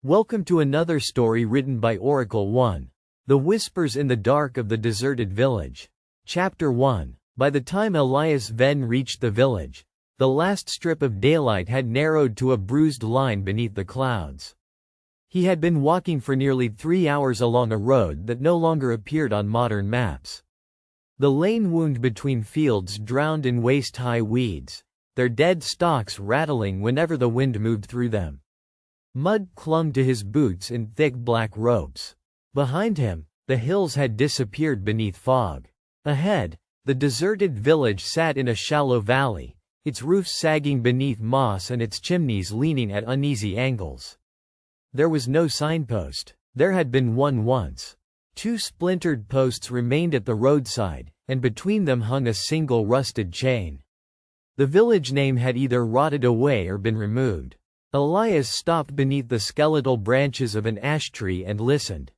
Welcome to another story written by Oracle 1. The Whispers in the Dark of the Deserted Village. Chapter 1. By the time Elias Venn reached the village, the last strip of daylight had narrowed to a bruised line beneath the clouds. He had been walking for nearly 3 hours along a road that no longer appeared on modern maps. The lane wound between fields drowned in waist-high weeds, their dead stalks rattling whenever the wind moved through them. Mud clung to his boots in thick black ropes. Behind him, the hills had disappeared beneath fog. Ahead, the deserted village sat in a shallow valley, its roofs sagging beneath moss and its chimneys leaning at uneasy angles. There was no signpost. There had been one once. 2 splintered posts remained at the roadside, and between them hung a single rusted chain. The village name had either rotted away or been removed. Elias stopped beneath the skeletal branches of an ash tree and listened.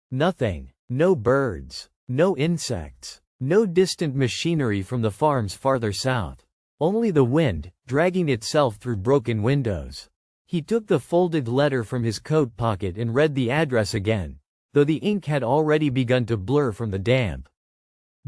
Nothing. No birds. No insects. No distant machinery from the farms farther south. Only the wind, dragging itself through broken windows. He took the folded letter from his coat pocket and read the address again, though the ink had already begun to blur from the damp.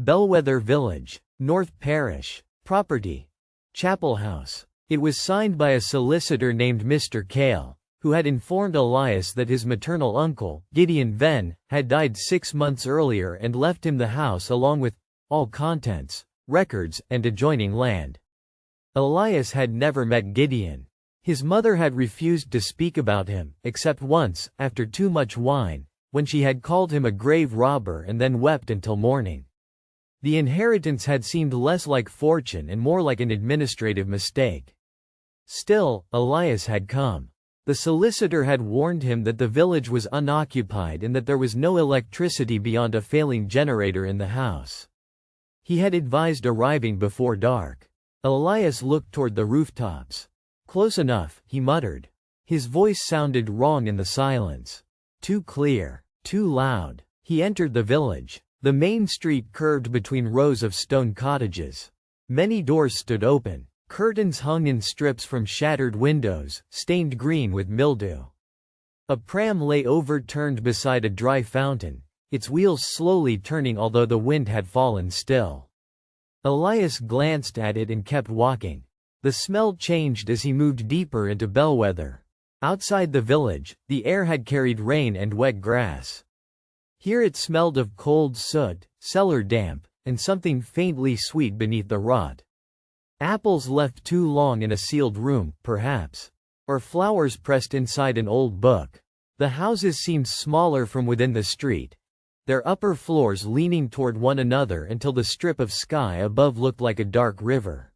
Bellweather Village, North Parish. Property. Chapel House. It was signed by a solicitor named Mr. Cale, who had informed Elias that his maternal uncle, Gideon Venn, had died 6 months earlier and left him the house along with all contents, records, and adjoining land. Elias had never met Gideon. His mother had refused to speak about him, except once, after too much wine, when she had called him a grave robber and then wept until morning. The inheritance had seemed less like fortune and more like an administrative mistake. Still, Elias had come. The solicitor had warned him that the village was unoccupied and that there was no electricity beyond a failing generator in the house. He had advised arriving before dark. Elias looked toward the rooftops. Close enough, he muttered. His voice sounded wrong in the silence. Too clear. Too loud. He entered the village. The main street curved between rows of stone cottages. Many doors stood open. Curtains hung in strips from shattered windows, stained green with mildew. A pram lay overturned beside a dry fountain, its wheels slowly turning although the wind had fallen still. Elias glanced at it and kept walking. The smell changed as he moved deeper into Bellweather. Outside the village, the air had carried rain and wet grass. Here it smelled of cold soot, cellar damp, and something faintly sweet beneath the rot. Apples left too long in a sealed room, perhaps. Or flowers pressed inside an old book. The houses seemed smaller from within the street, their upper floors leaning toward one another until the strip of sky above looked like a dark river.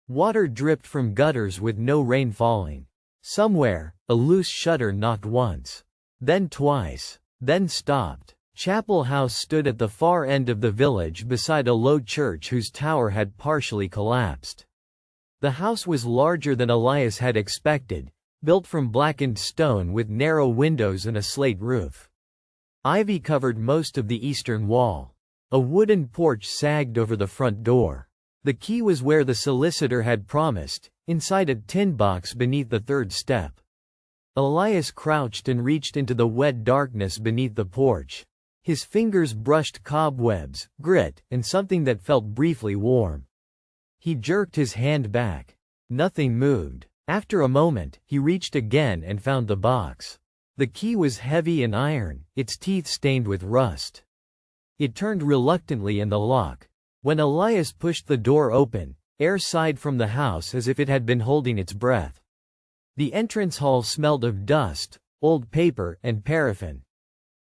Water dripped from gutters with no rain falling. Somewhere, a loose shutter knocked once. Then twice. Then stopped. Chapel House stood at the far end of the village beside a low church whose tower had partially collapsed. The house was larger than Elias had expected, built from blackened stone with narrow windows and a slate roof. Ivy covered most of the eastern wall. A wooden porch sagged over the front door. The key was where the solicitor had promised, inside a tin box beneath the 3rd step. Elias crouched and reached into the wet darkness beneath the porch. His fingers brushed cobwebs, grit, and something that felt briefly warm. He jerked his hand back. Nothing moved. After a moment, he reached again and found the box. The key was heavy and iron, its teeth stained with rust. It turned reluctantly in the lock. When Elias pushed the door open, air sighed from the house as if it had been holding its breath. The entrance hall smelled of dust, old paper, and paraffin.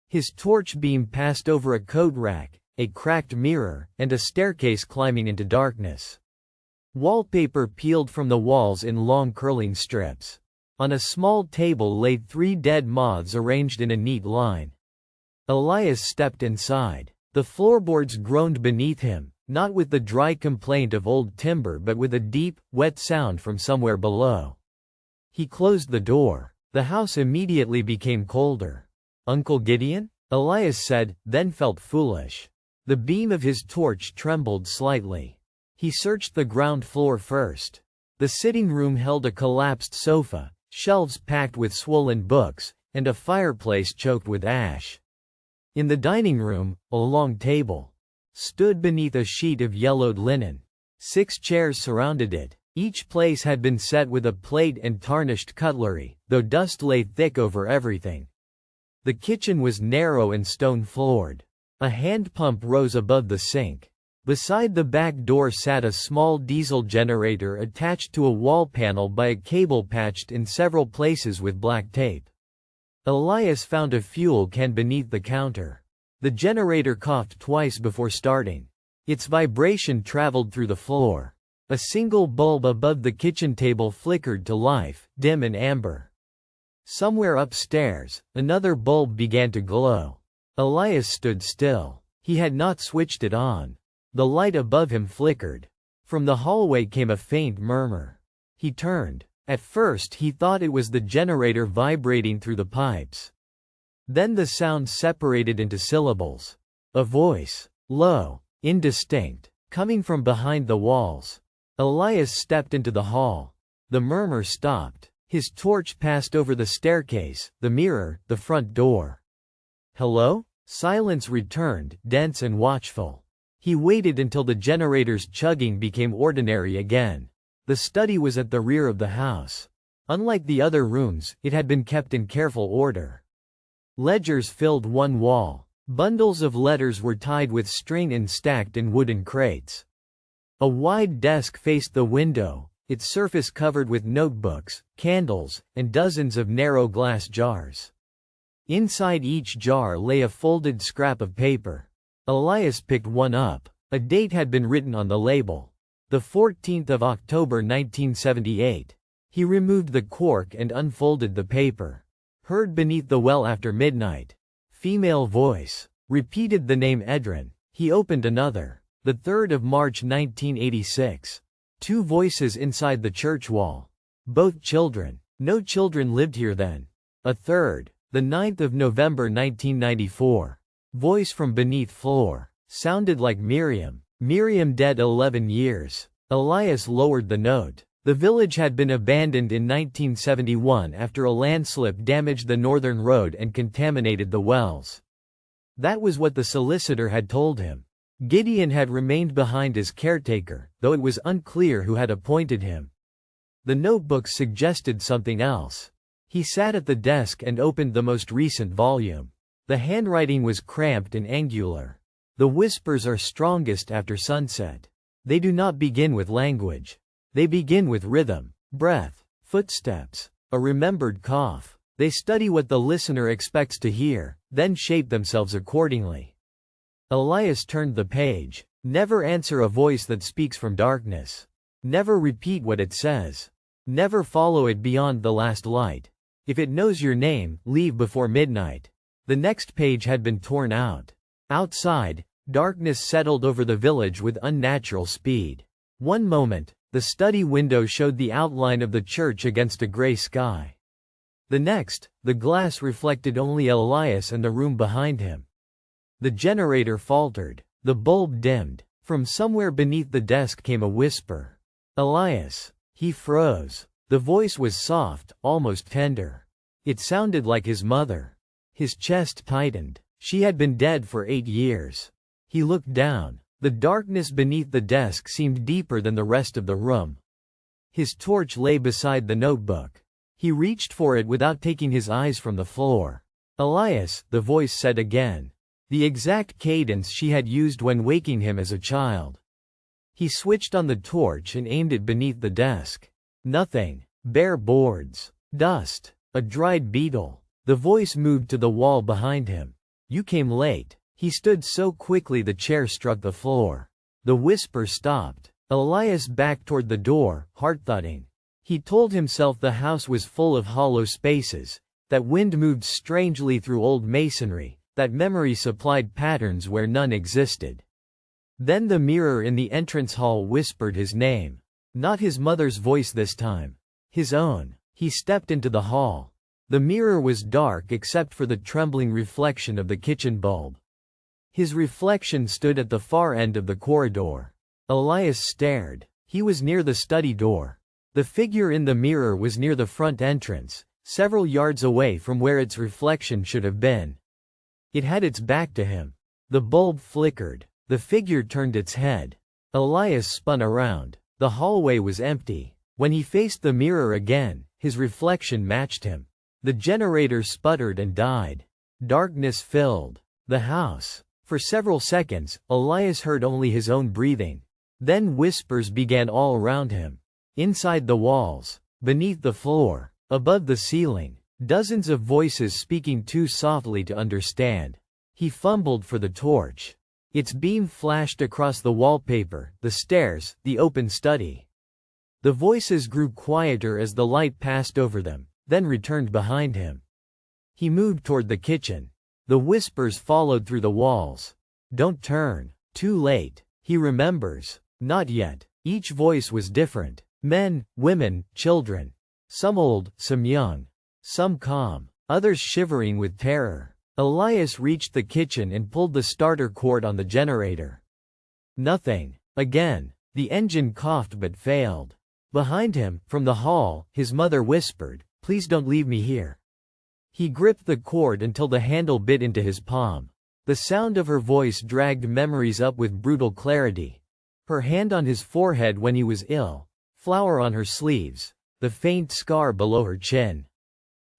His torch beam passed over a coat rack, a cracked mirror, and a staircase climbing into darkness. Wallpaper peeled from the walls in long curling strips. On a small table lay 3 dead moths arranged in a neat line. Elias stepped inside. The floorboards groaned beneath him, not with the dry complaint of old timber but with a deep, wet sound from somewhere below. He closed the door. The house immediately became colder. "Uncle Gideon?" Elias said, then felt foolish. The beam of his torch trembled slightly. He searched the ground floor first. The sitting room held a collapsed sofa, shelves packed with swollen books, and a fireplace choked with ash. In the dining room, a long table stood beneath a sheet of yellowed linen. 6 chairs surrounded it. Each place had been set with a plate and tarnished cutlery, though dust lay thick over everything. The kitchen was narrow and stone-floored. A hand pump rose above the sink. Beside the back door sat a small diesel generator attached to a wall panel by a cable patched in several places with black tape. Elias found a fuel can beneath the counter. The generator coughed twice before starting. Its vibration traveled through the floor. A single bulb above the kitchen table flickered to life, dim and amber. Somewhere upstairs, another bulb began to glow. Elias stood still. He had not switched it on. The light above him flickered. From the hallway came a faint murmur. He turned. At first he thought it was the generator vibrating through the pipes. Then the sound separated into syllables. A voice, low, indistinct, coming from behind the walls. Elias stepped into the hall. The murmur stopped. His torch passed over the staircase, the mirror, the front door. Hello? Silence returned, dense and watchful. He waited until the generator's chugging became ordinary again. The study was at the rear of the house. Unlike the other rooms, it had been kept in careful order. Ledgers filled one wall. Bundles of letters were tied with string and stacked in wooden crates. A wide desk faced the window, its surface covered with notebooks, candles, and dozens of narrow glass jars. Inside each jar lay a folded scrap of paper. Elias picked one up. A date had been written on the label. The 14th of October 1978. He removed the cork and unfolded the paper. Heard beneath the well after midnight. Female voice. Repeated the name Edrin. He opened another. The 3rd of March 1986. 2 voices inside the church wall. Both children. No children lived here then. A third. The 9th of November 1994. Voice from beneath floor. Sounded like Miriam. Miriam dead 11 years. Elias lowered the note. The village had been abandoned in 1971 after a landslip damaged the northern road and contaminated the wells. That was what the solicitor had told him. Gideon had remained behind as caretaker, though it was unclear who had appointed him. The notebook suggested something else. He sat at the desk and opened the most recent volume. The handwriting was cramped and angular. The whispers are strongest after sunset. They do not begin with language. They begin with rhythm, breath, footsteps, a remembered cough. They study what the listener expects to hear, then shape themselves accordingly. Elias turned the page. Never answer a voice that speaks from darkness. Never repeat what it says. Never follow it beyond the last light. If it knows your name, leave before midnight. The next page had been torn out. Outside, darkness settled over the village with unnatural speed. One moment, the study window showed the outline of the church against a gray sky. The next, the glass reflected only Elias and the room behind him. The generator faltered. The bulb dimmed. From somewhere beneath the desk came a whisper. Elias. He froze. The voice was soft, almost tender. It sounded like his mother. His chest tightened. She had been dead for 8 years. He looked down. The darkness beneath the desk seemed deeper than the rest of the room. His torch lay beside the notebook. He reached for it without taking his eyes from the floor. Elias, the voice said again. The exact cadence she had used when waking him as a child. He switched on the torch and aimed it beneath the desk. Nothing. Bare boards. Dust. A dried beetle. The voice moved to the wall behind him. You came late. He stood so quickly the chair struck the floor. The whisper stopped. Elias backed toward the door, heart-thudding. He told himself the house was full of hollow spaces, that wind moved strangely through old masonry, that memory supplied patterns where none existed. Then the mirror in the entrance hall whispered his name. Not his mother's voice this time. His own. He stepped into the hall. The mirror was dark except for the trembling reflection of the kitchen bulb. His reflection stood at the far end of the corridor. Elias stared. He was near the study door. The figure in the mirror was near the front entrance, several yards away from where its reflection should have been. It had its back to him. The bulb flickered. The figure turned its head. Elias spun around. The hallway was empty. When he faced the mirror again, his reflection matched him. The generator sputtered and died. Darkness filled the house. For several seconds, Elias heard only his own breathing. Then whispers began all around him. Inside the walls, beneath the floor, above the ceiling, dozens of voices speaking too softly to understand. He fumbled for the torch. Its beam flashed across the wallpaper, the stairs, the open study. The voices grew quieter as the light passed over them, then returned behind him. He moved toward the kitchen. The whispers followed through the walls. Don't turn. Too late. He remembers. Not yet. Each voice was different. Men, women, children. Some old, some young. Some calm, others shivering with terror. Elias reached the kitchen and pulled the starter cord on the generator. Nothing. Again. The engine coughed but failed. Behind him, from the hall, his mother whispered, "Please don't leave me here." He gripped the cord until the handle bit into his palm. The sound of her voice dragged memories up with brutal clarity. Her hand on his forehead when he was ill. Flour on her sleeves. The faint scar below her chin.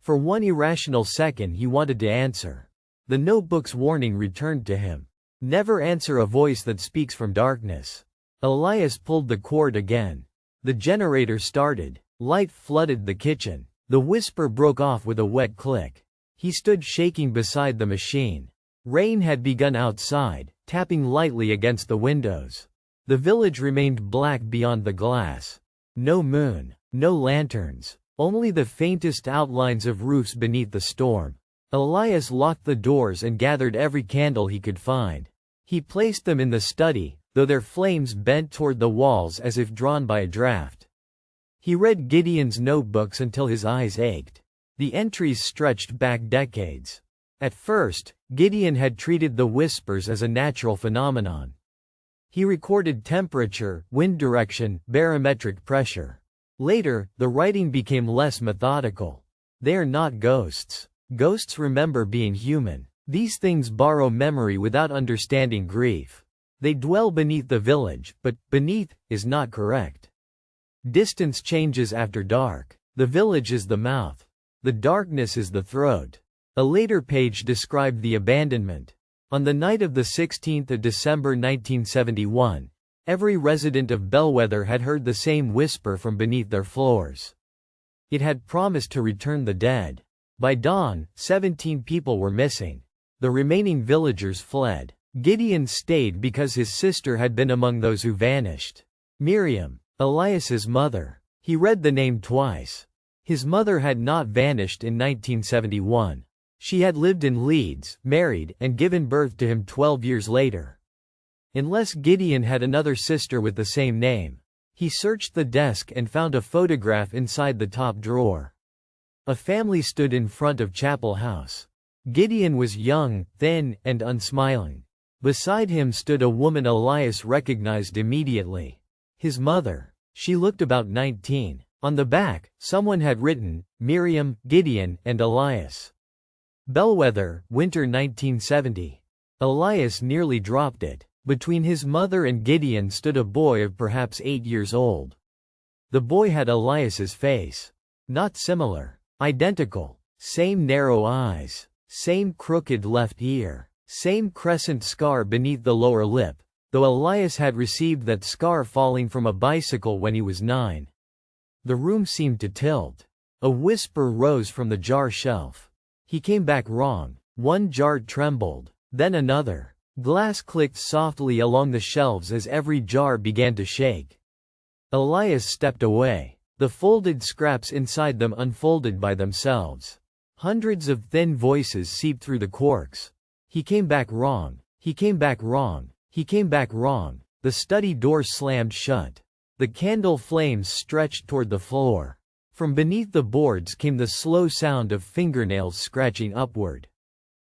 For one irrational second he wanted to answer. The notebook's warning returned to him. Never answer a voice that speaks from darkness. Elias pulled the cord again. The generator started. Light flooded the kitchen. The whisper broke off with a wet click. He stood shaking beside the machine. Rain had begun outside, tapping lightly against the windows. The village remained black beyond the glass. No moon, no lanterns, only the faintest outlines of roofs beneath the storm. Elias locked the doors and gathered every candle he could find. He placed them in the study, though their flames bent toward the walls as if drawn by a draft. He read Gideon's notebooks until his eyes ached. The entries stretched back decades. At first, Gideon had treated the whispers as a natural phenomenon. He recorded temperature, wind direction, barometric pressure. Later, the writing became less methodical. They are not ghosts. Ghosts remember being human. These things borrow memory without understanding grief. They dwell beneath the village, but beneath is not correct. Distance changes after dark. The village is the mouth. The darkness is the throat. A later page described the abandonment. On the night of the 16th of December 1971, every resident of Bellweather had heard the same whisper from beneath their floors. It had promised to return the dead. By dawn, 17 people were missing. The remaining villagers fled. Gideon stayed because his sister had been among those who vanished. Miriam, Elias's mother. He read the name twice. His mother had not vanished in 1971. She had lived in Leeds, married, and given birth to him 12 years later. Unless Gideon had another sister with the same name. He searched the desk and found a photograph inside the top drawer. A family stood in front of Chapel House. Gideon was young, thin, and unsmiling. Beside him stood a woman Elias recognized immediately. His mother. She looked about 19. On the back, someone had written, Miriam, Gideon, and Elias. Bellweather, winter 1970. Elias nearly dropped it. Between his mother and Gideon stood a boy of perhaps 8 years old. The boy had Elias's face. Not similar. Identical. Same narrow eyes. Same crooked left ear. Same crescent scar beneath the lower lip, though Elias had received that scar falling from a bicycle when he was 9. The room seemed to tilt. A whisper rose from the jar shelf. He came back wrong. One jar trembled. Then another. Glass clicked softly along the shelves as every jar began to shake. Elias stepped away. The folded scraps inside them unfolded by themselves. Hundreds of thin voices seeped through the corks. He came back wrong. He came back wrong. He came back wrong. The study door slammed shut. The candle flames stretched toward the floor. From beneath the boards came the slow sound of fingernails scratching upward.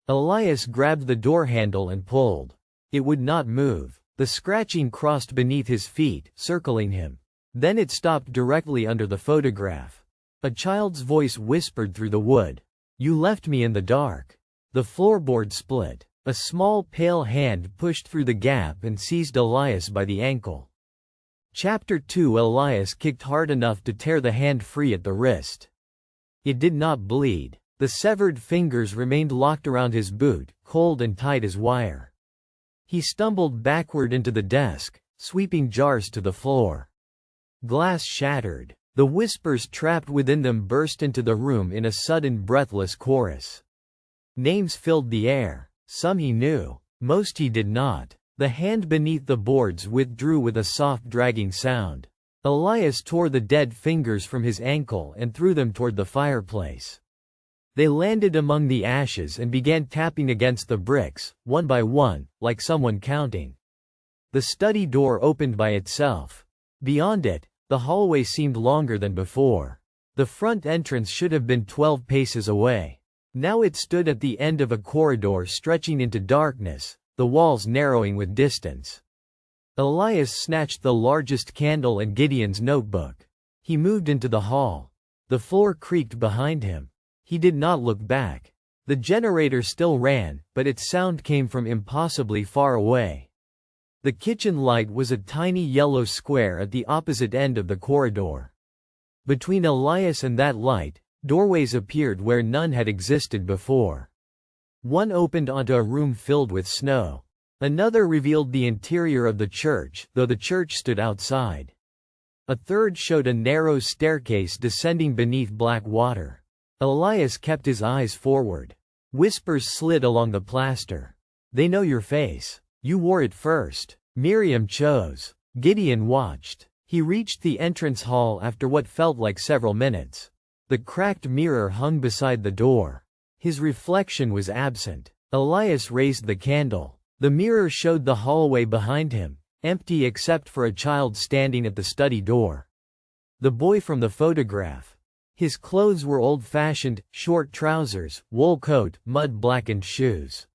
Elias grabbed the door handle and pulled. It would not move. The scratching crossed beneath his feet, circling him. Then it stopped directly under the photograph. A child's voice whispered through the wood. "You left me in the dark." The floorboard split. A small pale hand pushed through the gap and seized Elias by the ankle. Chapter 2. Elias kicked hard enough to tear the hand free at the wrist. It did not bleed. The severed fingers remained locked around his boot, cold and tight as wire. He stumbled backward into the desk, sweeping jars to the floor. Glass shattered. The whispers trapped within them burst into the room in a sudden breathless chorus. Names filled the air. Some he knew. Most he did not. The hand beneath the boards withdrew with a soft dragging sound. Elias tore the dead fingers from his ankle and threw them toward the fireplace. They landed among the ashes and began tapping against the bricks, one by one, like someone counting. The study door opened by itself. Beyond it, the hallway seemed longer than before. The front entrance should have been 12 paces away. Now it stood at the end of a corridor stretching into darkness, the walls narrowing with distance. Elias snatched the largest candle and Gideon's notebook. He moved into the hall. The floor creaked behind him. He did not look back. The generator still ran, but its sound came from impossibly far away. The kitchen light was a tiny yellow square at the opposite end of the corridor. Between Elias and that light, doorways appeared where none had existed before. One opened onto a room filled with snow. Another revealed the interior of the church, though the church stood outside. A third showed a narrow staircase descending beneath black water. Elias kept his eyes forward. Whispers slid along the plaster. "They know your face. You wore it first." Miriam chose. Gideon watched. He reached the entrance hall after what felt like several minutes. The cracked mirror hung beside the door. His reflection was absent. Elias raised the candle. The mirror showed the hallway behind him, empty except for a child standing at the study door. The boy from the photograph. His clothes were old-fashioned, short trousers, wool coat, mud-blackened shoes.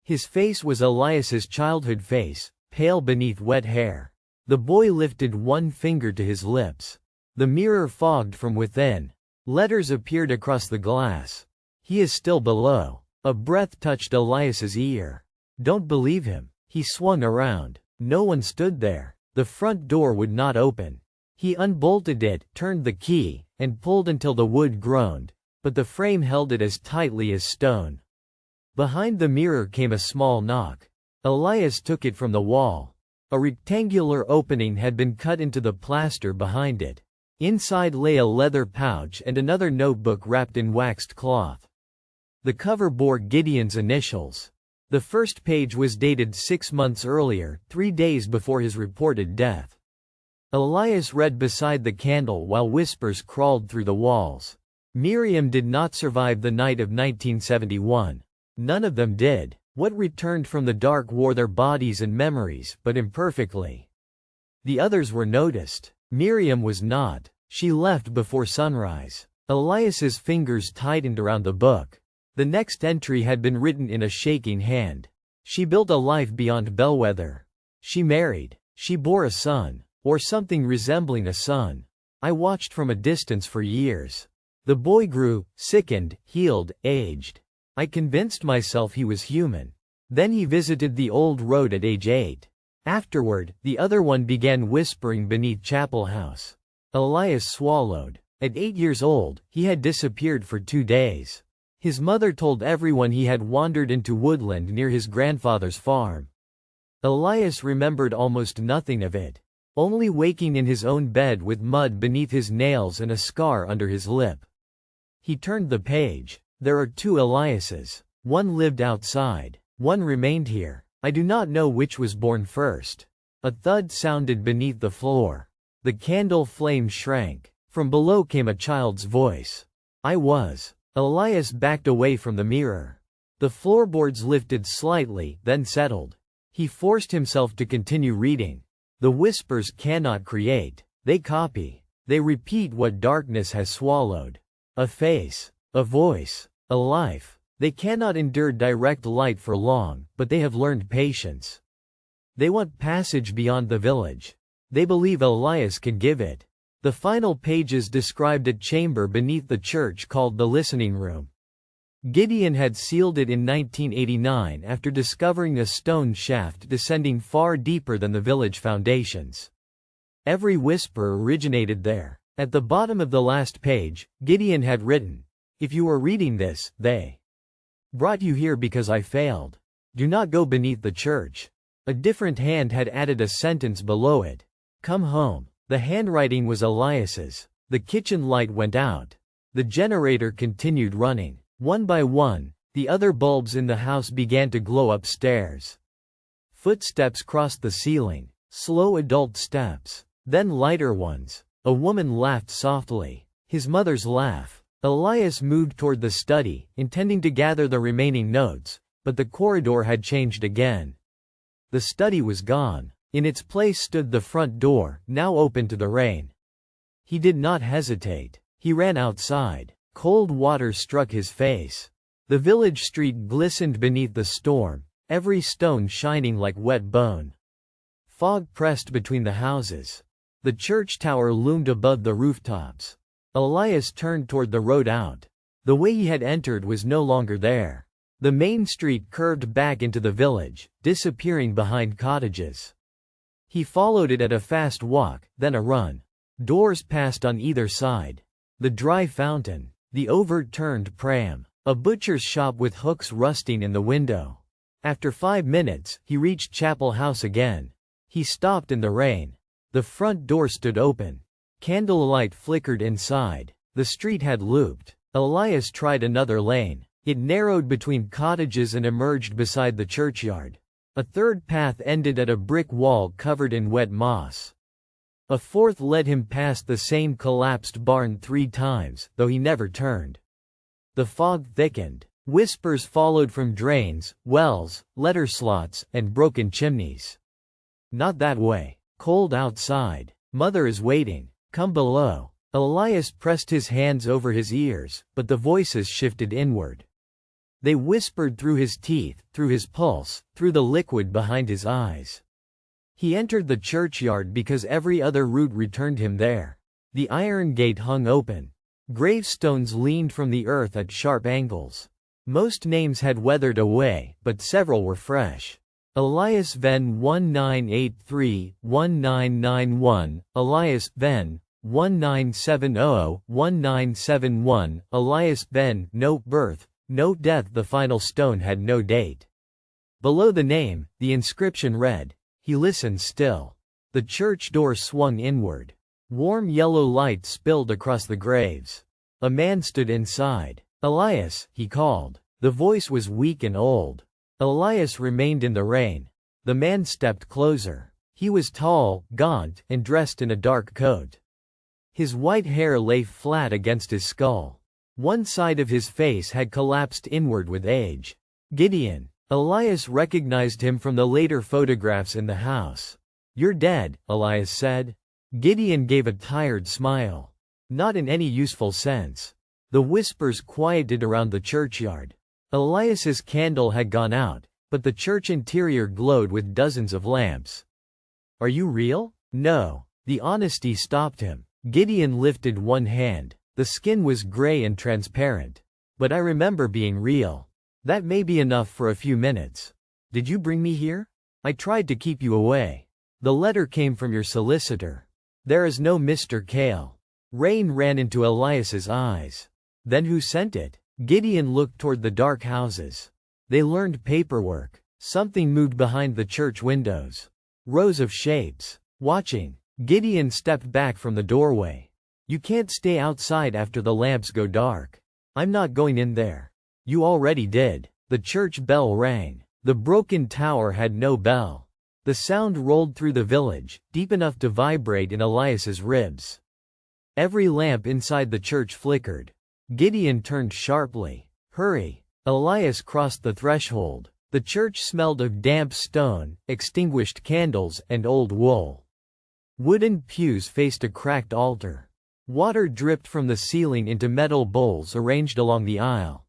His face was Elias's childhood face, pale beneath wet hair. The boy lifted one finger to his lips. The mirror fogged from within. Letters appeared across the glass. "He is still below." A breath touched Elias's ear. "Don't believe him." He swung around. No one stood there. The front door would not open. He unbolted it, turned the key, and pulled until the wood groaned, but the frame held it as tightly as stone. Behind the mirror came a small knock. Elias took it from the wall. A rectangular opening had been cut into the plaster behind it. Inside lay a leather pouch and another notebook wrapped in waxed cloth. The cover bore Gideon's initials. The first page was dated 6 months earlier, 3 days before his reported death. Elias read beside the candle while whispers crawled through the walls. Miriam did not survive the night of 1971. None of them did. What returned from the dark wore their bodies and memories, but imperfectly. The others were noticed. Miriam was not. She left before sunrise. Elias's fingers tightened around the book. The next entry had been written in a shaking hand. She built a life beyond Bellweather. She married. She bore a son, or something resembling a son. I watched from a distance for years. The boy grew, sickened, healed, aged. I convinced myself he was human. Then he visited the old road at age 8. Afterward, the other one began whispering beneath Chapel House. Elias swallowed. At 8 years old, he had disappeared for 2 days. His mother told everyone he had wandered into woodland near his grandfather's farm. Elias remembered almost nothing of it, only waking in his own bed with mud beneath his nails and a scar under his lip. He turned the page. There are 2 Eliases. One lived outside. One remained here. I do not know which was born first. A thud sounded beneath the floor. The candle flame shrank. From below came a child's voice. I was. Elias backed away from the mirror. The floorboards lifted slightly, then settled. He forced himself to continue reading. The whispers cannot create. They copy. They repeat what darkness has swallowed. A face. A voice. A life. They cannot endure direct light for long, but they have learned patience. They want passage beyond the village. They believe Elias can give it. The final pages described a chamber beneath the church called the Listening Room. Gideon had sealed it in 1989 after discovering a stone shaft descending far deeper than the village foundations. Every whisper originated there. At the bottom of the last page, Gideon had written, "If you are reading this, they brought you here because I failed. Do not go beneath the church." A different hand had added a sentence below it. "Come home." The handwriting was Elias's. The kitchen light went out. The generator continued running. One by one, the other bulbs in the house began to glow upstairs. Footsteps crossed the ceiling. Slow adult steps. Then lighter ones. A woman laughed softly. His mother's laugh. Elias moved toward the study, intending to gather the remaining notes, but the corridor had changed again. The study was gone. In its place stood the front door, now open to the rain. He did not hesitate. He ran outside. Cold water struck his face. The village street glistened beneath the storm, every stone shining like wet bone. Fog pressed between the houses. The church tower loomed above the rooftops. Elias turned toward the road out. The way he had entered was no longer there. The main street curved back into the village, disappearing behind cottages. He followed it at a fast walk, then a run. Doors passed on either side. The dry fountain. The overturned pram. A butcher's shop with hooks rusting in the window. After 5 minutes, he reached Chapel House again. He stopped in the rain. The front door stood open. Candlelight flickered inside. The street had looped. Elias tried another lane. It narrowed between cottages and emerged beside the churchyard. A third path ended at a brick wall covered in wet moss. A fourth led him past the same collapsed barn 3 times, though he never turned. The fog thickened. Whispers followed from drains, wells, letter slots, and broken chimneys. "Not that way. Cold outside. Mother is waiting. Come below." Elias pressed his hands over his ears, but the voices shifted inward. They whispered through his teeth, through his pulse, through the liquid behind his eyes. He entered the churchyard because every other route returned him there. The iron gate hung open. Gravestones leaned from the earth at sharp angles. Most names had weathered away, but several were fresh. Elias Venn 1983-1991, Elias Venn 1970-1971, Elias Venn, no birth, no death. The final stone had no date. Below the name, the inscription read. He listened still. The church door swung inward. Warm yellow light spilled across the graves. A man stood inside. "Elias," he called. The voice was weak and old. Elias remained in the rain. The man stepped closer. He was tall, gaunt, and dressed in a dark coat. His white hair lay flat against his skull. One side of his face had collapsed inward with age. "Gideon." Elias recognized him from the later photographs in the house. "You're dead," Elias said. Gideon gave a tired smile. "Not in any useful sense." The whispers quieted around the churchyard. Elias's candle had gone out, but the church interior glowed with dozens of lamps. "Are you real?" "No." The honesty stopped him. Gideon lifted one hand. The skin was gray and transparent. "But I remember being real. That may be enough for a few minutes. Did you bring me here? I tried to keep you away. The letter came from your solicitor. There is no Mr. Kale." Rain ran into Elias's eyes. "Then who sent it?" Gideon looked toward the dark houses. They learned paperwork. Something moved behind the church windows. Rows of shapes. Watching. Gideon stepped back from the doorway. "You can't stay outside after the lamps go dark. I'm not going in there." "You already did." The church bell rang. The broken tower had no bell. The sound rolled through the village, deep enough to vibrate in Elias's ribs. Every lamp inside the church flickered. Gideon turned sharply. "Hurry." Elias crossed the threshold. The church smelled of damp stone, extinguished candles, and old wool. Wooden pews faced a cracked altar. Water dripped from the ceiling into metal bowls arranged along the aisle.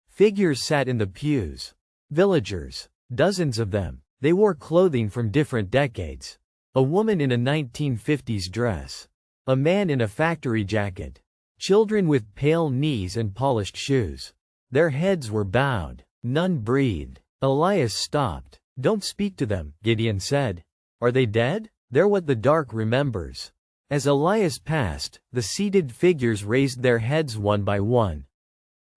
Figures sat in the pews. Villagers. Dozens of them. They wore clothing from different decades. A woman in a 1950s dress. A man in a factory jacket. Children with pale knees and polished shoes. Their heads were bowed. None breathed. Elias stopped. "Don't speak to them," Gideon said. "Are they dead? They're what the dark remembers." As Elias passed, the seated figures raised their heads one by one.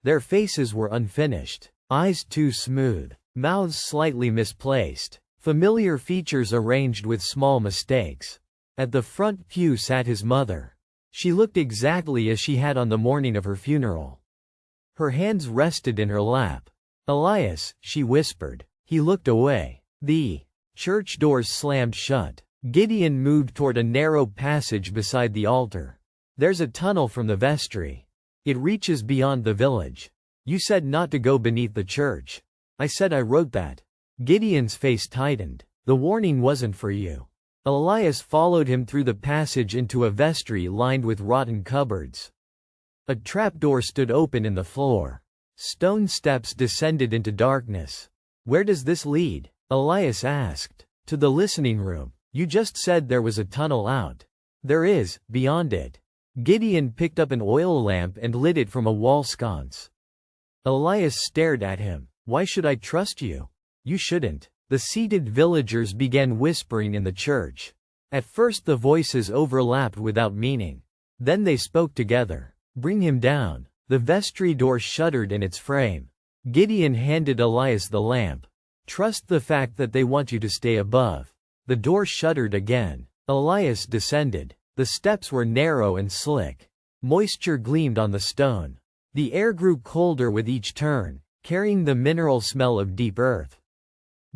Their faces were unfinished. Eyes too smooth. Mouths slightly misplaced. Familiar features arranged with small mistakes. At the front pew sat his mother. She looked exactly as she had on the morning of her funeral. Her hands rested in her lap. "Elias," she whispered. He looked away. The church doors slammed shut. Gideon moved toward a narrow passage beside the altar. "There's a tunnel from the vestry. It reaches beyond the village. You said not to go beneath the church." "I said I wrote that." Gideon's face tightened. "The warning wasn't for you." Elias followed him through the passage into a vestry lined with rotten cupboards. A trapdoor stood open in the floor. Stone steps descended into darkness. "Where does this lead?" Elias asked. "To the listening room. You just said there was a tunnel out." "There is, beyond it." Gideon picked up an oil lamp and lit it from a wall sconce. Elias stared at him. "Why should I trust you?" "You shouldn't." The seated villagers began whispering in the church. At first the voices overlapped without meaning. Then they spoke together. "Bring him down." The vestry door shuddered in its frame. Gideon handed Elias the lamp. "Trust the fact that they want you to stay above." The door shuddered again. Elias descended. The steps were narrow and slick. Moisture gleamed on the stone. The air grew colder with each turn, carrying the mineral smell of deep earth.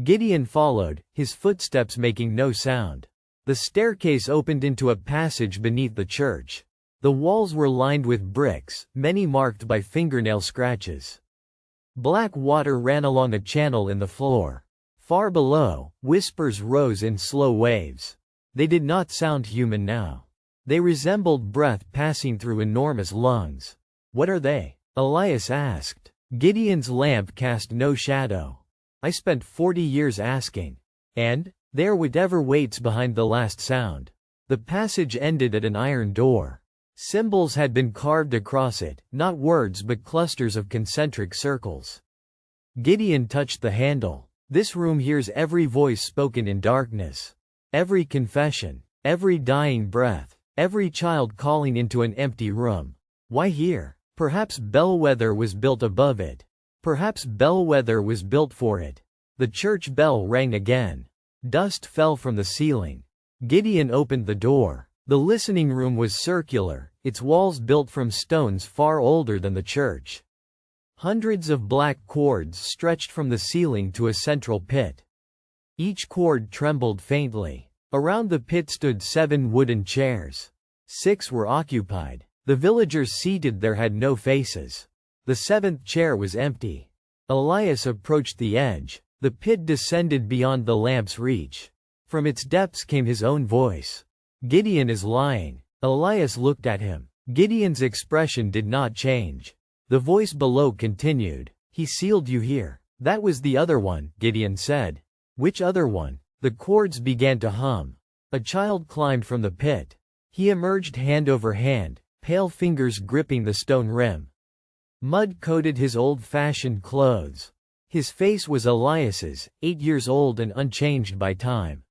Gideon followed, his footsteps making no sound. The staircase opened into a passage beneath the church. The walls were lined with bricks, many marked by fingernail scratches. Black water ran along a channel in the floor. Far below, whispers rose in slow waves. They did not sound human now. They resembled breath passing through enormous lungs. "What are they?" Elias asked. Gideon's lamp cast no shadow. "I spent 40 years asking. And? They are whatever waits behind the last sound." The passage ended at an iron door. Symbols had been carved across it, not words but clusters of concentric circles. Gideon touched the handle. "This room hears every voice spoken in darkness. Every confession. Every dying breath. Every child calling into an empty room. Why here? Perhaps Bellweather was built above it. Perhaps Bellweather was built for it." The church bell rang again. Dust fell from the ceiling. Gideon opened the door. The listening room was circular, its walls built from stones far older than the church. Hundreds of black cords stretched from the ceiling to a central pit. Each cord trembled faintly. Around the pit stood 7 wooden chairs. 6 were occupied. The villagers seated there had no faces. The 7th chair was empty. Elias approached the edge. The pit descended beyond the lamp's reach. From its depths came his own voice. "Gideon is lying." Elias looked at him. Gideon's expression did not change. The voice below continued. "He sealed you here." "That was the other one," Gideon said. "Which other one?" The cords began to hum. A child climbed from the pit. He emerged hand over hand, pale fingers gripping the stone rim. Mud coated his old-fashioned clothes. His face was Elias's, 8 years old and unchanged by time.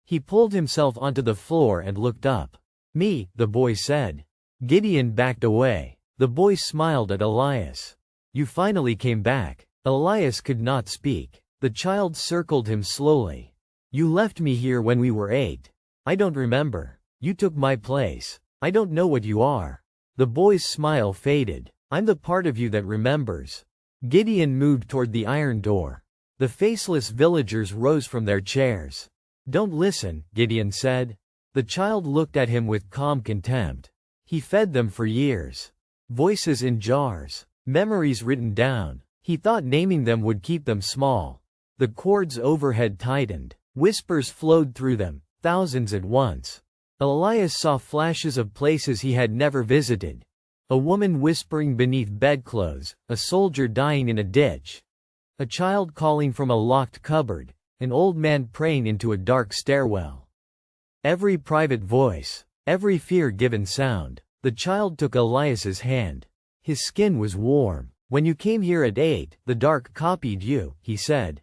He pulled himself onto the floor and looked up. "Me," the boy said. Gideon backed away. The boy smiled at Elias. "You finally came back." Elias could not speak. The child circled him slowly. "You left me here when we were 8. I don't remember. You took my place. I don't know what you are." The boy's smile faded. "I'm the part of you that remembers." Gideon moved toward the iron door. The faceless villagers rose from their chairs. "Don't listen," Gideon said. The child looked at him with calm contempt. He fed them for years. Voices in jars. Memories written down. He thought naming them would keep them small. The cords overhead tightened. Whispers flowed through them, thousands at once. Elias saw flashes of places he had never visited. A woman whispering beneath bedclothes, a soldier dying in a ditch. A child calling from a locked cupboard, an old man praying into a dark stairwell. Every private voice, every fear-given sound. The child took Elias's hand. His skin was warm. When you came here at 8, the dark copied you, he said.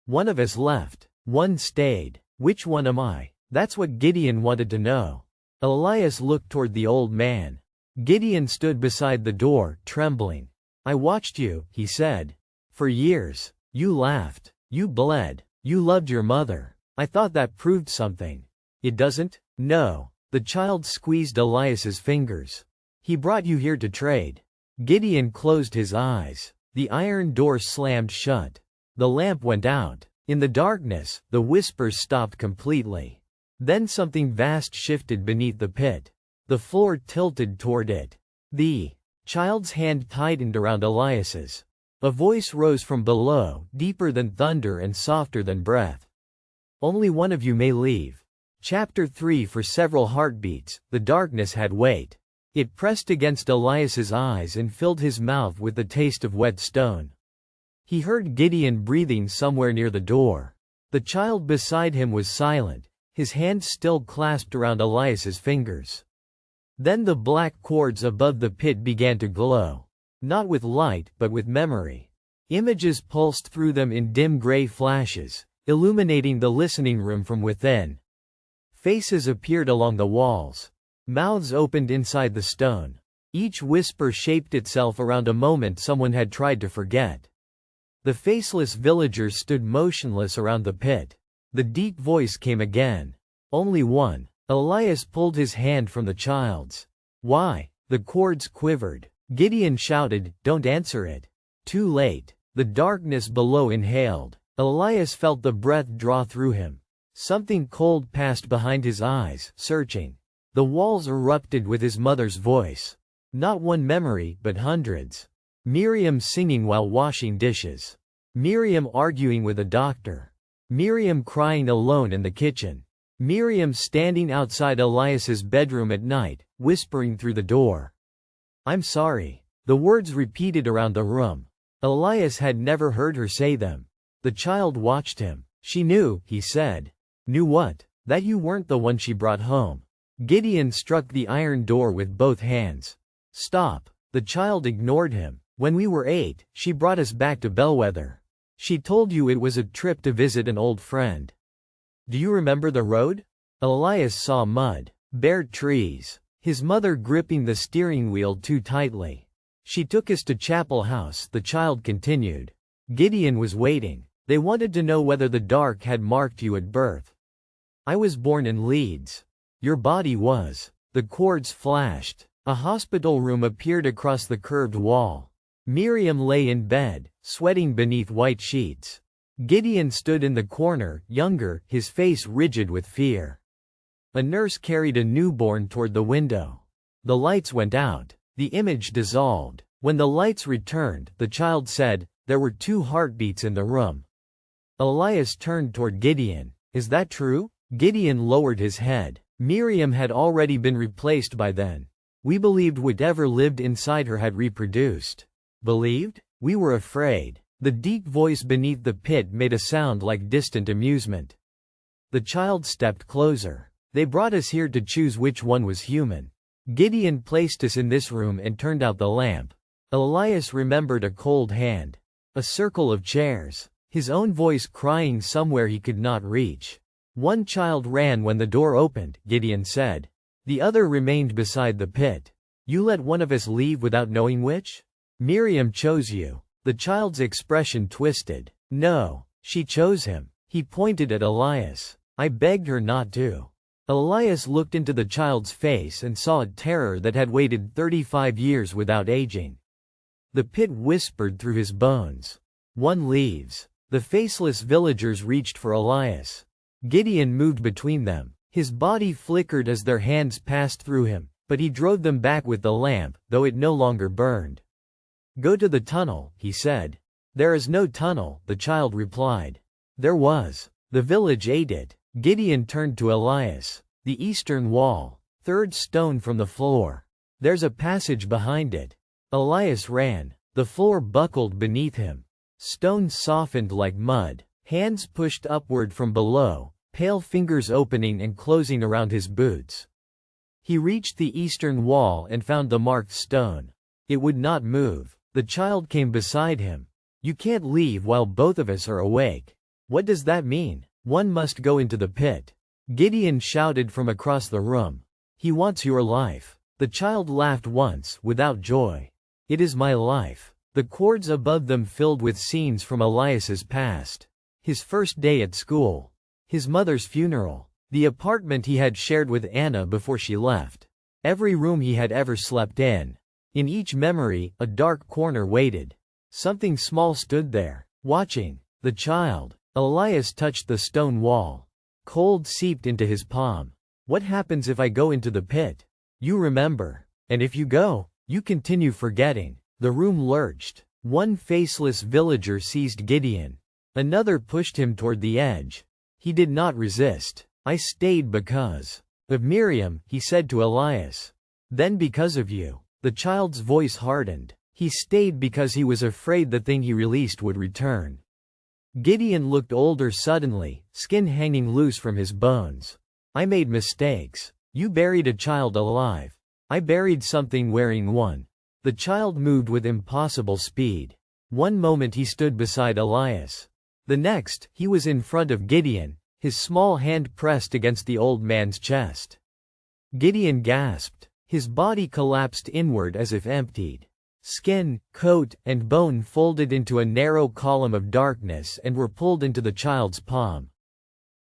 One of us left. One stayed. Which one am I? That's what Gideon wanted to know. Elias looked toward the old man. Gideon stood beside the door, trembling. I watched you, he said. For years. You laughed. You bled. You loved your mother. I thought that proved something. It doesn't? No. The child squeezed Elias's fingers. He brought you here to trade. Gideon closed his eyes. The iron door slammed shut. The lamp went out. In the darkness, the whispers stopped completely. Then something vast shifted beneath the pit. The floor tilted toward it. The child's hand tightened around Elias's. A voice rose from below, deeper than thunder and softer than breath. Only one of you may leave. Chapter 3. For several heartbeats, the darkness had weight. It pressed against Elias's eyes and filled his mouth with the taste of wet stone. He heard Gideon breathing somewhere near the door. The child beside him was silent, his hand still clasped around Elias's fingers. Then the black cords above the pit began to glow. Not with light, but with memory. Images pulsed through them in dim gray flashes, illuminating the listening room from within. Faces appeared along the walls. Mouths opened inside the stone. Each whisper shaped itself around a moment someone had tried to forget. The faceless villagers stood motionless around the pit. The deep voice came again. Only one. Elias pulled his hand from the child's. Why? The cords quivered. Gideon shouted, don't answer it. Too late. The darkness below inhaled. Elias felt the breath draw through him. Something cold passed behind his eyes, searching. The walls erupted with his mother's voice. Not one memory, but hundreds. Miriam singing while washing dishes. Miriam arguing with a doctor. Miriam crying alone in the kitchen. Miriam standing outside Elias's bedroom at night, whispering through the door. I'm sorry. The words repeated around the room. Elias had never heard her say them. The child watched him. She knew, he said. Knew what? That you weren't the one she brought home. Gideon struck the iron door with both hands. Stop. The child ignored him. When we were 8, she brought us back to Bellweather. She told you it was a trip to visit an old friend. Do you remember the road? Elias saw mud, bare trees. His mother gripping the steering wheel too tightly. She took us to Chapel House, the child continued. Gideon was waiting. They wanted to know whether the dark had marked you at birth. I was born in Leeds. Your body was. The cords flashed. A hospital room appeared across the curved wall. Miriam lay in bed, sweating beneath white sheets. Gideon stood in the corner, younger, his face rigid with fear. A nurse carried a newborn toward the window. The lights went out. The image dissolved. When the lights returned, the child said, there were 2 heartbeats in the room. Elias turned toward Gideon. Is that true? Gideon lowered his head. Miriam had already been replaced by then. We believed whatever lived inside her had reproduced. Believed? We were afraid. The deep voice beneath the pit made a sound like distant amusement. The child stepped closer. They brought us here to choose which one was human. Gideon placed us in this room and turned out the lamp. Elias remembered a cold hand. A circle of chairs. His own voice crying somewhere he could not reach. One child ran when the door opened, Gideon said. The other remained beside the pit. You let one of us leave without knowing which? Miriam chose you. The child's expression twisted. No, she chose him. He pointed at Elias. I begged her not to. Elias looked into the child's face and saw a terror that had waited 35 years without aging. The pit whispered through his bones. One leaves. The faceless villagers reached for Elias. Gideon moved between them. His body flickered as their hands passed through him, but he drove them back with the lamp, though it no longer burned. Go to the tunnel, he said. There is no tunnel, the child replied. There was. The village ate it. Gideon turned to Elias. The eastern wall. 3rd stone from the floor. There's a passage behind it. Elias ran. The floor buckled beneath him. Stone softened like mud. Hands pushed upward from below, pale fingers opening and closing around his boots. He reached the eastern wall and found the marked stone. It would not move. The child came beside him. "You can't leave while both of us are awake." "What does that mean?" "One must go into the pit." Gideon shouted from across the room. "He wants your life." The child laughed once, without joy. "It is my life." The chords above them filled with scenes from Elias's past. His first day at school. His mother's funeral. The apartment he had shared with Anna before she left. Every room he had ever slept in. In each memory, a dark corner waited. Something small stood there, watching. The child. Elias touched the stone wall. Cold seeped into his palm. "What happens if I go into the pit?" "You remember. And if you go, you continue forgetting." The room lurched. One faceless villager seized Gideon. Another pushed him toward the edge. He did not resist. "I stayed because of Miriam," he said to Elias. "Then because of you." The child's voice hardened. He stayed because he was afraid the thing he released would return. Gideon looked older suddenly, skin hanging loose from his bones. "I made mistakes. You buried a child alive. I buried something wearing one." The child moved with impossible speed. One moment he stood beside Elias. The next, he was in front of Gideon, his small hand pressed against the old man's chest. Gideon gasped. His body collapsed inward as if emptied. Skin, coat, and bone folded into a narrow column of darkness and were pulled into the child's palm.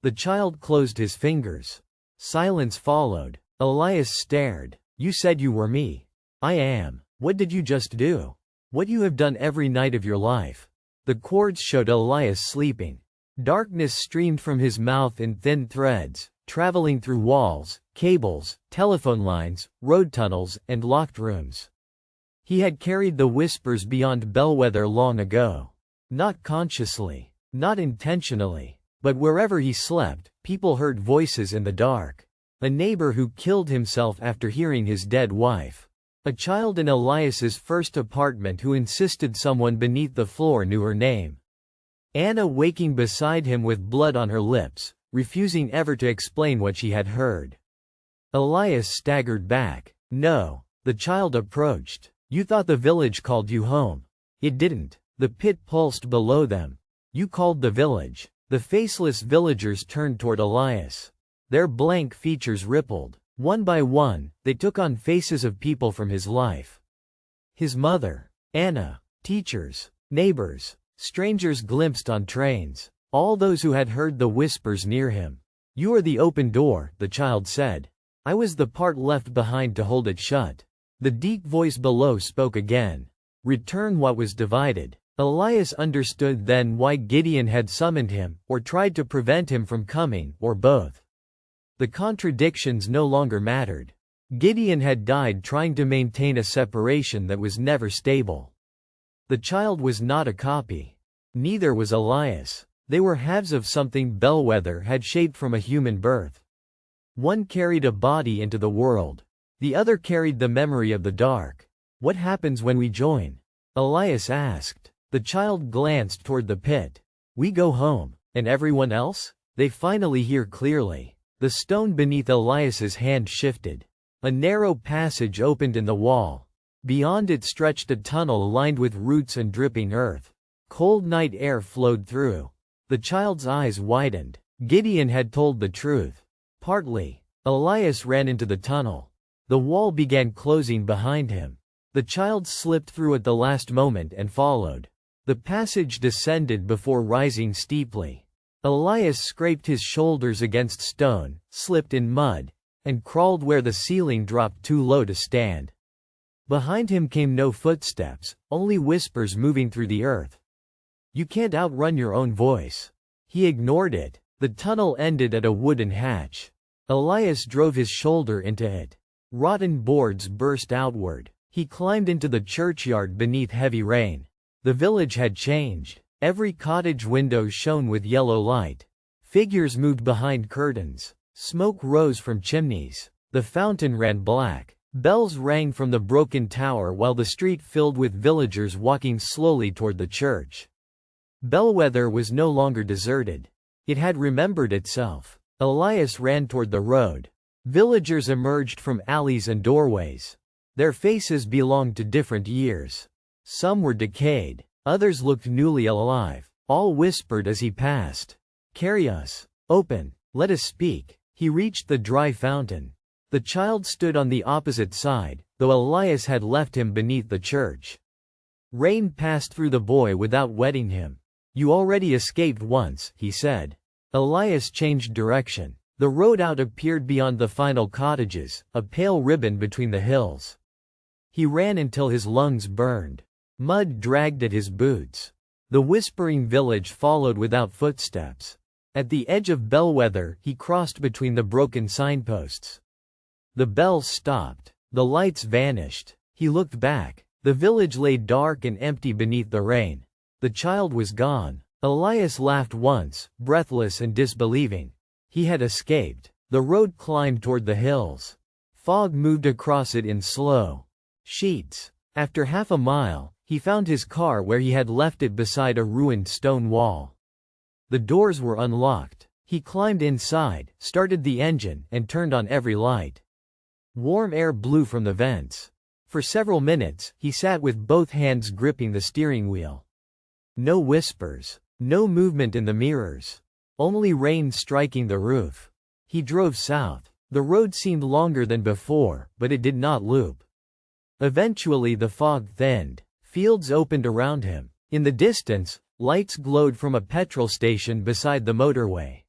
The child closed his fingers. Silence followed. Elias stared. "You said you were me." "I am." "What did you just do?" "What you have done every night of your life." The cords showed Elias sleeping. Darkness streamed from his mouth in thin threads, traveling through walls, cables, telephone lines, road tunnels, and locked rooms. He had carried the whispers beyond Bellweather long ago. Not consciously, not intentionally, but wherever he slept, people heard voices in the dark. A neighbor who killed himself after hearing his dead wife. A child in Elias's first apartment who insisted someone beneath the floor knew her name. Anna waking beside him with blood on her lips, refusing ever to explain what she had heard. Elias staggered back. "No." The child approached. "You thought the village called you home." "It didn't." The pit pulsed below them. "You called the village." The faceless villagers turned toward Elias. Their blank features rippled. One by one, they took on faces of people from his life. His mother, Anna, teachers, neighbors, strangers glimpsed on trains, all those who had heard the whispers near him. "You are the open door," the child said. "I was the part left behind to hold it shut." The deep voice below spoke again. "Return what was divided." Elias understood then why Gideon had summoned him, or tried to prevent him from coming, or both. The contradictions no longer mattered. Gideon had died trying to maintain a separation that was never stable. The child was not a copy. Neither was Elias. They were halves of something Bellweather had shaped from a human birth. One carried a body into the world. The other carried the memory of the dark. "What happens when we join?" Elias asked. The child glanced toward the pit. "We go home. And everyone else?" "They finally hear clearly." The stone beneath Elias's hand shifted. A narrow passage opened in the wall. Beyond it stretched a tunnel lined with roots and dripping earth. Cold night air flowed through. The child's eyes widened. Gideon had told the truth. Partly. Elias ran into the tunnel. The wall began closing behind him. The child slipped through at the last moment and followed. The passage descended before rising steeply. Elias scraped his shoulders against stone, slipped in mud, and crawled where the ceiling dropped too low to stand. Behind him came no footsteps, only whispers moving through the earth. "You can't outrun your own voice." He ignored it. The tunnel ended at a wooden hatch. Elias drove his shoulder into it. Rotten boards burst outward. He climbed into the churchyard beneath heavy rain. The village had changed. Every cottage window shone with yellow light. Figures moved behind curtains. Smoke rose from chimneys. The fountain ran black. Bells rang from the broken tower while the street filled with villagers walking slowly toward the church. Bellweather was no longer deserted. It had remembered itself. Elias ran toward the road. Villagers emerged from alleys and doorways. Their faces belonged to different years. Some were decayed, others looked newly alive. All whispered as he passed. "Carry us. Open. Let us speak." He reached the dry fountain. The child stood on the opposite side, though Elias had left him beneath the church. Rain passed through the boy without wetting him. "You already escaped once," he said. Elias changed direction. The road out appeared beyond the final cottages, a pale ribbon between the hills. He ran until his lungs burned. Mud dragged at his boots. The whispering village followed without footsteps. At the edge of Bellweather, he crossed between the broken signposts. The bells stopped. The lights vanished. He looked back. The village lay dark and empty beneath the rain. The child was gone. Elias laughed once, breathless and disbelieving. He had escaped. The road climbed toward the hills. Fog moved across it in slow sheets. After half a mile, he found his car where he had left it beside a ruined stone wall. The doors were unlocked. He climbed inside, started the engine, and turned on every light. Warm air blew from the vents. For several minutes, he sat with both hands gripping the steering wheel. No whispers. No movement in the mirrors. Only rain striking the roof. He drove south. The road seemed longer than before, but it did not loop. Eventually the fog thinned. Fields opened around him. In the distance, lights glowed from a petrol station beside the motorway.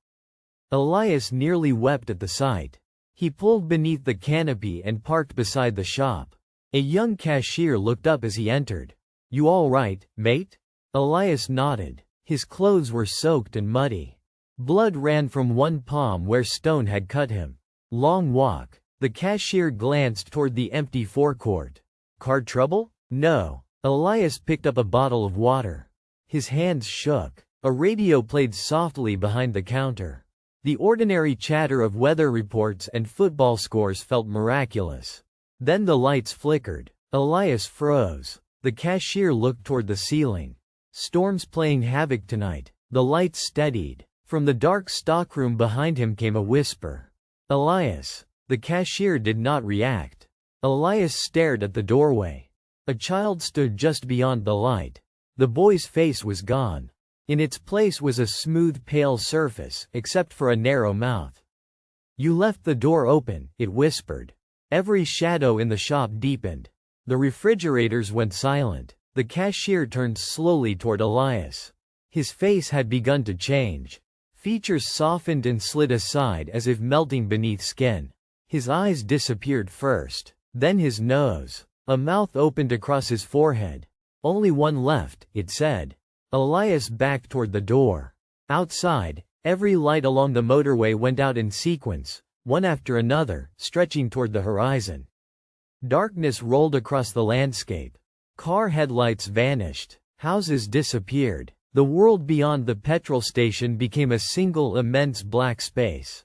Elias nearly wept at the sight. He pulled beneath the canopy and parked beside the shop. A young cashier looked up as he entered. "You all right, mate?" Elias nodded. His clothes were soaked and muddy. Blood ran from one palm where stone had cut him. "Long walk." The cashier glanced toward the empty forecourt. "Car trouble?" "No." Elias picked up a bottle of water. His hands shook. A radio played softly behind the counter. The ordinary chatter of weather reports and football scores felt miraculous. Then the lights flickered. Elias froze. The cashier looked toward the ceiling. "Storm's playing havoc tonight." The lights steadied. From the dark stockroom behind him came a whisper. "Elias." The cashier did not react. Elias stared at the doorway. A child stood just beyond the light. The boy's face was gone. In its place was a smooth pale surface, except for a narrow mouth. "You left the door open," it whispered. Every shadow in the shop deepened. The refrigerators went silent. The cashier turned slowly toward Elias. His face had begun to change. Features softened and slid aside as if melting beneath skin. His eyes disappeared first. Then his nose. A mouth opened across his forehead. "Only one left," it said. Elias backed toward the door. Outside, every light along the motorway went out in sequence, one after another, stretching toward the horizon. Darkness rolled across the landscape. Car headlights vanished. Houses disappeared. The world beyond the petrol station became a single immense black space.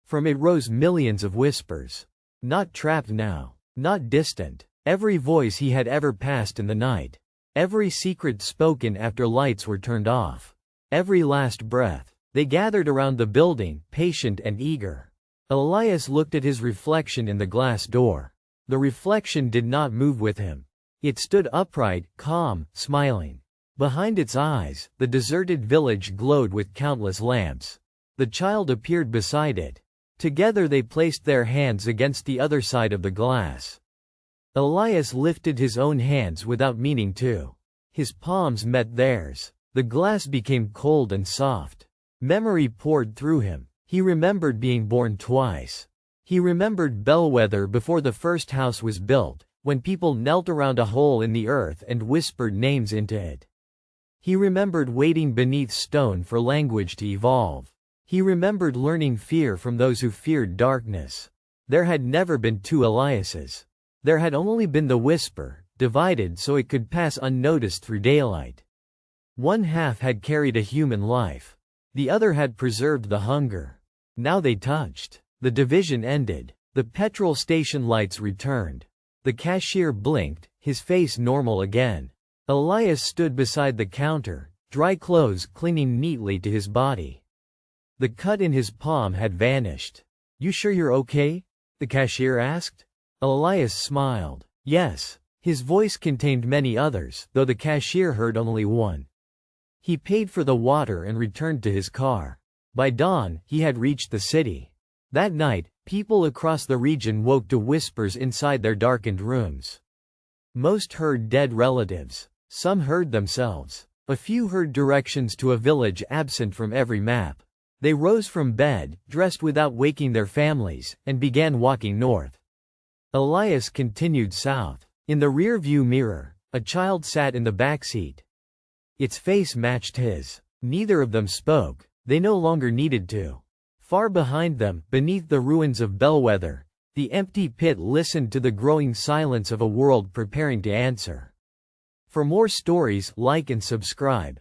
From it rose millions of whispers. Not trapped now. Not distant. Every voice he had ever passed in the night. Every secret spoken after lights were turned off. Every last breath. They gathered around the building, patient and eager. Elias looked at his reflection in the glass door. The reflection did not move with him. It stood upright, calm, smiling. Behind its eyes, the deserted village glowed with countless lamps. The child appeared beside it. Together they placed their hands against the other side of the glass. Elias lifted his own hands without meaning to. His palms met theirs. The glass became cold and soft. Memory poured through him. He remembered being born twice. He remembered Bellweather before the first house was built, when people knelt around a hole in the earth and whispered names into it. He remembered waiting beneath stone for language to evolve. He remembered learning fear from those who feared darkness. There had never been two Eliases. There had only been the whisper, divided so it could pass unnoticed through daylight. One half had carried a human life. The other had preserved the hunger. Now they touched. The division ended. The petrol station lights returned. The cashier blinked, his face normal again. Elias stood beside the counter, dry clothes clinging neatly to his body. The cut in his palm had vanished. "You sure you're okay?" the cashier asked. Elias smiled. Yes. His voice contained many others, though the cashier heard only one. He paid for the water and returned to his car. By dawn, he had reached the city. That night, people across the region woke to whispers inside their darkened rooms. Most heard dead relatives. Some heard themselves. A few heard directions to a village absent from every map. They rose from bed, dressed without waking their families, and began walking north. Elias continued south. In the rear-view mirror, a child sat in the back seat. Its face matched his. Neither of them spoke. They no longer needed to. Far behind them, beneath the ruins of Bellweather, the empty pit listened to the growing silence of a world preparing to answer. For more stories, like and subscribe.